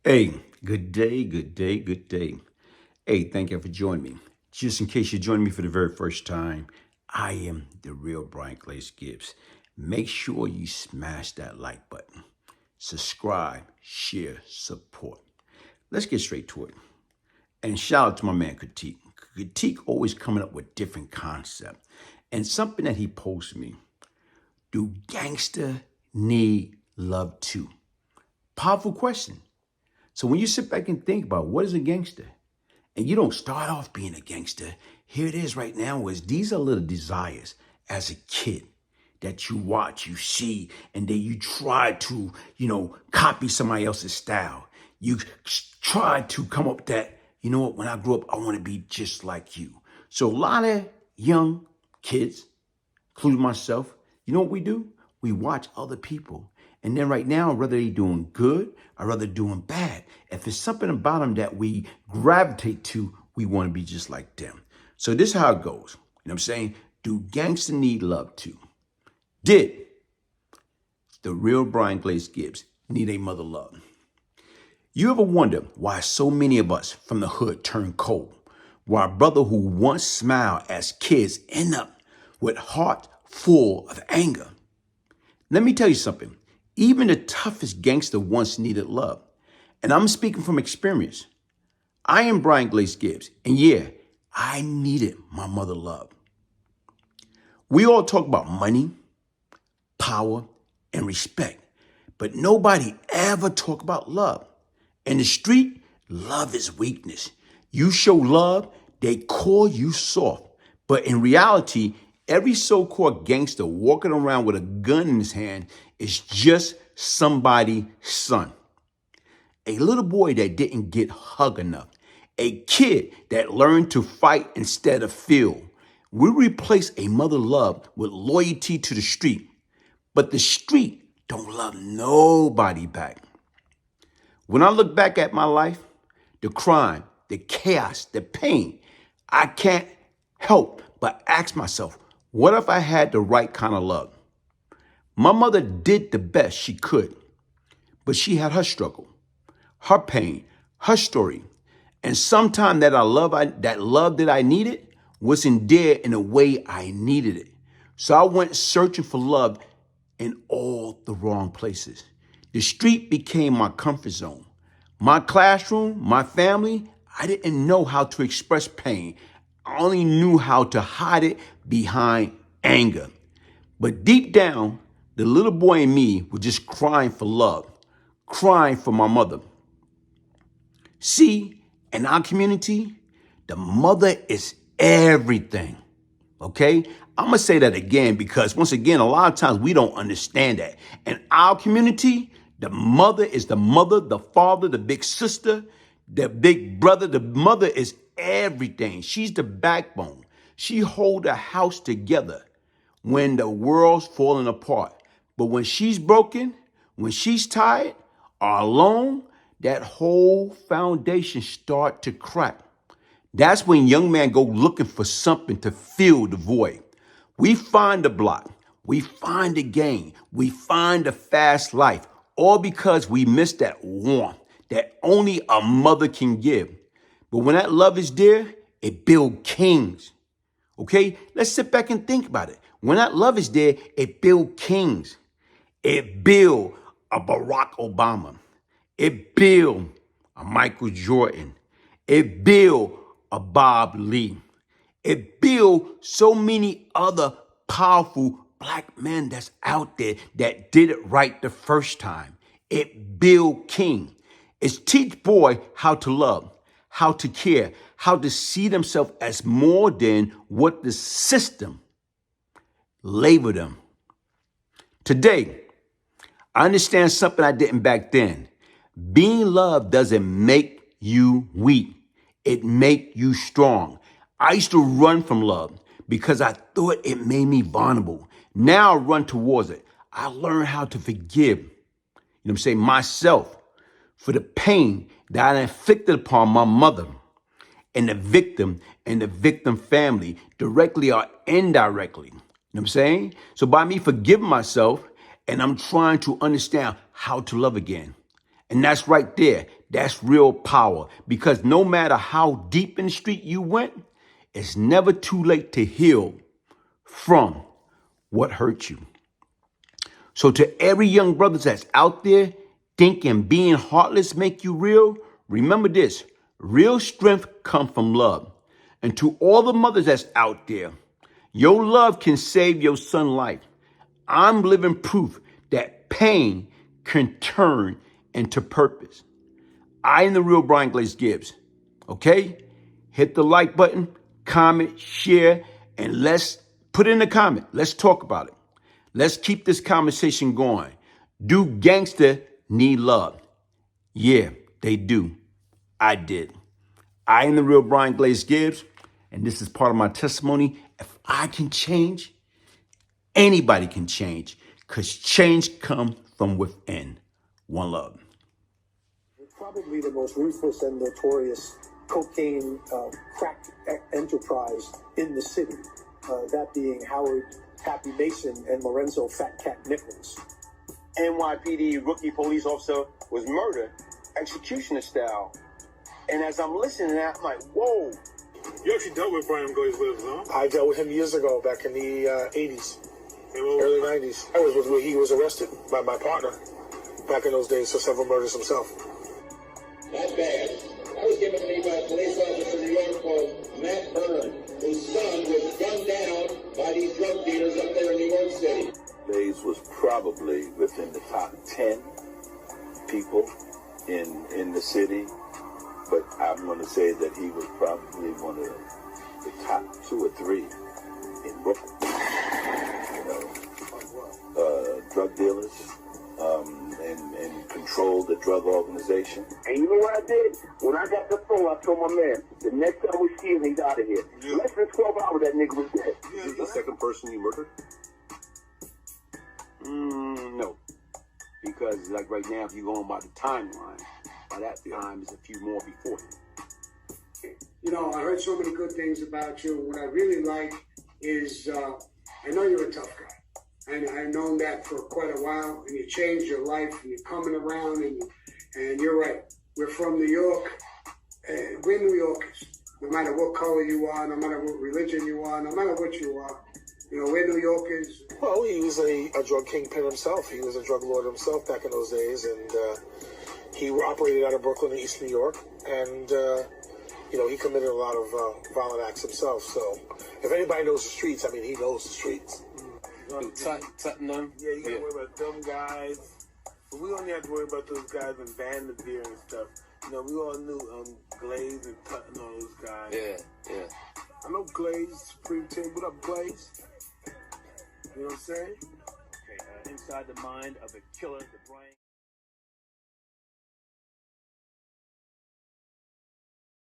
Hey, good day, good day, good day. Hey, thank you for joining me. Just in case you're joining me for the very first time, I am the real Brian Glaze Gibbs. Make sure you smash that like button, subscribe, share, support. Let's get straight to it. And shout out to my man Critique. Critique always coming up with different concepts. And something that he posted me, do gangster need love too? Powerful question. So when you sit back and think about what is a gangster, and you don't start off being a gangster, here it is right now is these are little desires as a kid that you watch, you see, and then you try to, copy somebody else's style. You try to come up with that, you know what, when I grow up, I want to be just like you. So a lot of young kids, including myself, you know what we do? We watch other people. And then right now, whether they're doing good or whether doing bad, if there's something about them that we gravitate to, we want to be just like them. So this is how it goes. You know what I'm saying? Do gangsters need love too? Did the real Brian Glaze Gibbs need a mother love? You ever wonder why so many of us from the hood turn cold? Why a brother who once smiled as kids end up with heart full of anger? Let me tell you something. Even the toughest gangster once needed love. And I'm speaking from experience. I am Brian Glaze Gibbs, and yeah, I needed my mother love. We all talk about money, power, and respect, but nobody ever talk about love. In the street, love is weakness. You show love, they call you soft. But in reality, every so-called gangster walking around with a gun in his hand is just somebody's son. A little boy that didn't get hugged enough. A kid that learned to fight instead of feel. We replace a mother love with loyalty to the street. But the street don't love nobody back. When I look back at my life, the crime, the chaos, the pain, I can't help but ask myself, what if I had the right kind of love? My mother did the best she could, but she had her struggle, her pain, her story. And sometimes that love that I needed wasn't there in the way I needed it. So I went searching for love in all the wrong places. The street became my comfort zone. My classroom, my family, I didn't know how to express pain. I only knew how to hide it behind anger. But deep down, the little boy in me was just crying for love, crying for my mother. See, in our community, the mother is everything. Okay? I'm going to say that again because once again, a lot of times we don't understand that. In our community, the mother is the mother, the father, the big sister, the big brother. The mother is everything. She's the backbone. She holds the house together when the world's falling apart. But when she's broken, when she's tired or alone, that whole foundation start to crack. That's when young men go looking for something to fill the void. We find the block, we find the game, we find the fast life, all because we miss that warmth that only a mother can give. But when that love is there, it builds kings. Okay? Let's sit back and think about it. When that love is there, it builds kings. It builds a Barack Obama. It builds a Michael Jordan. It builds a Bob Lee. It builds so many other powerful black men that's out there that did it right the first time. It builds king. It's teach boy how to love, how to care, how to see themselves as more than what the system labeled them. Today, I understand something I didn't back then. Being loved doesn't make you weak. It make you strong. I used to run from love because I thought it made me vulnerable. Now I run towards it. I learned how to forgive, myself for the pain that I inflicted upon my mother and the victim family, directly or indirectly. You know what I'm saying? So by me forgiving myself, and I'm trying to understand how to love again. And that's right there. That's real power, because no matter how deep in the street you went, it's never too late to heal from what hurt you. So to every young brother that's out there thinking being heartless make you real, remember this: real strength comes from love. And to all the mothers that's out there, your love can save your son's life. I'm living proof that pain can turn into purpose. I am the real Brian Glaze Gibbs. Okay? Hit the like button, comment, share, and let's put in a comment. Let's talk about it. Let's keep this conversation going. Do gangster need love? Yeah, they do. I did. I am the real Brian Glaze Gibbs, and this is part of my testimony. If I can change, anybody can change, because change comes from within. One love. Probably the most ruthless and notorious cocaine crack enterprise in the city, that being Howard Happy Mason and Lorenzo Fat Cat Nichols. NYPD rookie police officer was murdered, executioner style. And as I'm listening to that, I'm like, whoa. You actually dealt with Brian Glaze Gibbs, huh? I dealt with him years ago, back in the 80s, early 90s. I was where he was arrested by my partner back in those days for several murders himself. Not bad. That was given to me by a police officer in New York called Matt Byrne, whose son was gunned down by these drug dealers up there in New York City. Glaze was probably within the top 10 people in the city, but I'm going to say that he was probably one of the top 2 or 3 in Brooklyn. Drug dealers, and controlled the drug organization. And you know what I did? When I got the phone, I told my man, the next time we see him, he's out of here. Yeah. Less than 12 hours, that nigga was dead. Yeah, Is the second person you murdered? No. Because like right now, if you're going by the timeline, by that time is a few more before him. You know, I heard so many good things about you. What I really like is, I know you're a tough guy. And I've known that for quite a while, and you changed your life, and you're coming around, and you're right. We're from New York, and we're New Yorkers. No matter what color you are, no matter what religion you are, no matter what you are, you know, we're New Yorkers. Well, he was a drug kingpin himself. He was a drug lord himself back in those days, and he operated out of Brooklyn and East New York, and you know, he committed a lot of violent acts himself. So if anybody knows the streets, I mean, he knows the streets. Tottenham. Yeah, you gotta worry about them guys. But we only have to worry about those guys in Vanderveer and stuff. You know, we all knew Glaze and Tutton, all those guys. Yeah. I know Glaze, Supreme Team. What up, Glaze? You know what I'm saying? Okay, inside the mind of a killer, the brain.